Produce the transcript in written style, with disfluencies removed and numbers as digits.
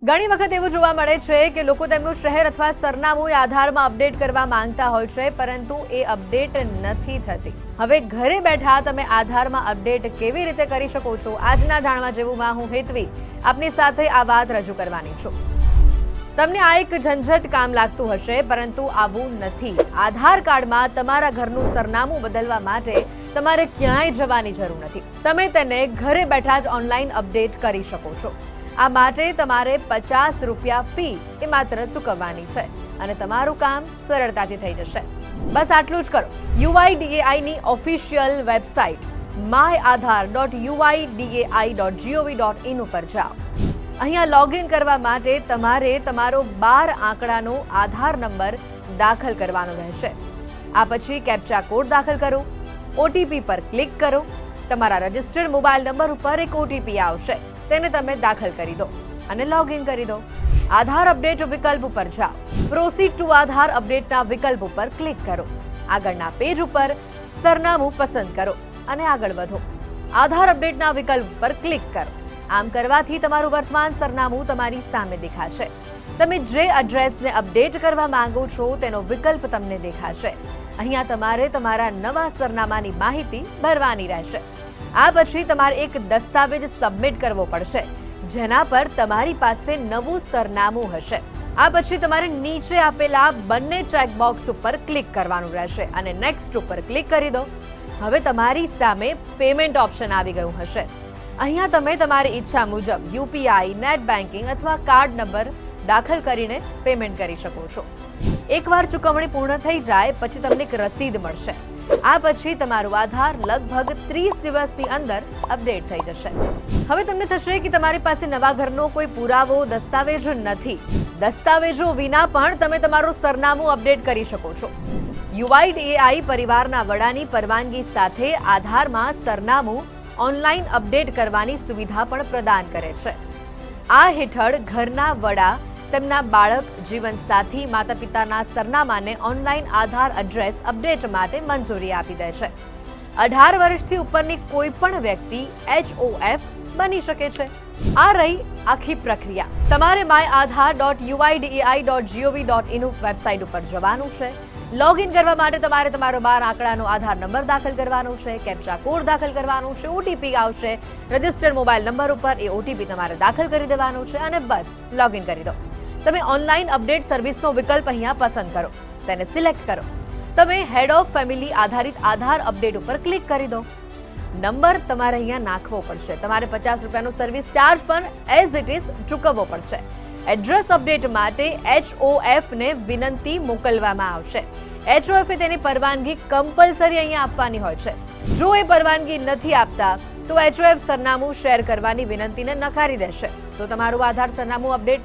ઘણી વખત એવું જોવા મળે છે કે લોકો તેમનું શહેર અથવા સરનામું આધારમાં અપડેટ કરવા માંગતા હોય છે, પરંતુ એ અપડેટ નથી થતી। હવે ઘરે બેઠા તમે આધારમાં અપડેટ કેવી રીતે કરી શકો છો, આજના જાણવા જેવુંમાં હું હેતવી આપની સાથે આ વાત રજૂ કરવાની છું। તમને આ એક ઝંઝટ કામ લાગતું હશે, પરંતુ આવું નથી। આધાર કાર્ડમાં તમારા ઘરનું સરનામું બદલવા માટે તમારે ક્યાંય જવાની જરૂર નથી। તમે તેને ઘરે બેઠા જ ઓનલાઈન અપડેટ કરી શકો છો। આ માટે તમારે 50 રૂપિયા ફી એ માત્ર ચૂકવવાની છે અને તમારું કામ સરળતાથી થઈ જશે। બસ આટલું જ કરો। UIDAI ની ઓફિશિયલ વેબસાઇટ myaadhar.uidai.gov.in ઉપર જાઓ। અહીંયા લોગિન કરવા માટે તમારે તમારો 12 આંકડાનો આધાર નંબર દાખલ કરવાનો રહેશે। આ પછી કેપ્ચા કોડ દાખલ કરો, OTP પર ક્લિક કરો। તમારા રજિસ્ટર્ડ મોબાઈલ નંબર ઉપર એક OTP આવશે, તેને તમે દાખલ કરી દો અને લોગિન કરી દો। આધાર અપડેટ વિકલ્પ ઉપર જાઓ, પ્રોસીડ ટુ આધાર અપડેટના વિકલ્પ ઉપર ક્લિક કરો। આગળના પેજ ઉપર સરનામું પસંદ કરો અને આગળ વધો। આધાર અપડેટના વિકલ્પ પર ક્લિક કરો। આમ કરવાથી તમારું વર્તમાન સરનામું તમારી સામે દેખાશે। તમે જે એડ્રેસને અપડેટ કરવા માંગો છો તેનો વિકલ્પ તમને દેખાશે। અહીંયા તમારે તમારા નવા સરનામાની માહિતી ભરવાની રહેશે। આ પછી તમારે એક દસ્તાવેજ સબમિટ કરવો પડશે, જેના પર તમારી પાસે નવું સરનામું હશે। આ પછી તમારે નીચે આપેલા બંને ચેકબોક્સ ઉપર ક્લિક કરવાનું રહેશે અને નેક્સ્ટ ઉપર ક્લિક કરી દો। હવે તમારી સામે પેમેન્ટ ઓપ્શન આવી ગયું હશે। અહીંયા તમે તમારી ઈચ્છા મુજબ UPI, નેટ બેન્કિંગ અથવા કાર્ડ નંબર દાખલ કરીને પેમેન્ટ કરી શકો છો। એકવાર ચૂકવણી પૂર્ણ થઈ જાય પછી તમને એક રસીદ મળશે। આ પછી તમારું આધાર લગભગ 30 દિવસની અંદર અપડેટ થઈ જશે। હવે તમને થશે કે તમારી પાસે નવા ઘરનો કોઈ પુરાવો, દસ્તાવેજ નથી। દસ્તાવેજો વિના પણ તમે તમારું સરનામું અપડેટ કરી શકો છો। UIDAI પરિવારના વડાની પરવાનગી સાથે આધારમાં સરનામું ઓનલાઈન અપડેટ કરવાની સુવિધા પણ પ્રદાન કરે છે। આ હેઠળ ઘરના વડા તેમના બાળક, જીવનસાથી, માતા-પિતાના સરનામાને ઓનલાઈન આધાર એડ્રેસ અપડેટ માટે મંજૂરી આપી દે છે। 18 વર્ષથી ઉપરની કોઈ પણ વ્યક્તિ HOF બની શકે છે। આ રહી આખી પ્રક્રિયા। તમારે myaadhar.uidai.gov.in વેબસાઇટ ઉપર જવાનું છે। લોગિન કરવા માટે તમારે તમારો 12 આંકડાનો આધાર નંબર દાખલ કરવાનો છે, કેપ્ચા કોડ દાખલ કરવાનો છે, OTP આવશે। રજિસ્ટર્ડ મોબાઈલ નંબર ઉપર એ OTP તમારે દાખલ કરી દેવાનો છે અને બસ લોગિન કરી દો। તમે ઓનલાઈન અપડેટ સર્વિસનો વિકલ્પ અહીંયા પસંદ કરો, તેને સિલેક્ટ કરો। તમે હેડ ઓફ ફેમિલી આધારિત આધાર અપડેટ ઉપર ક્લિક કરી દો। નંબર તમારે અહીંયા નાખવો પડશે। તમારે 50 રૂપિયાનો સર્વિસ ચાર્જ પણ એઝ ઇટ ઇઝ ચૂકવવો પડશે। એડ્રેસ અપડેટ માટે HOF ને વિનંતી મોકલવામાં આવશે। HOF એ તેની પરવાનગી કમ્પલસરી અહીંયા આપવાની હોય છે। જો એ પરવાનગી નથી આપતા તો HOF સરનામું શેર કરવાની વિનંતીને નકારી દેશે। તો તમારું આધાર સરનામું અપડેટ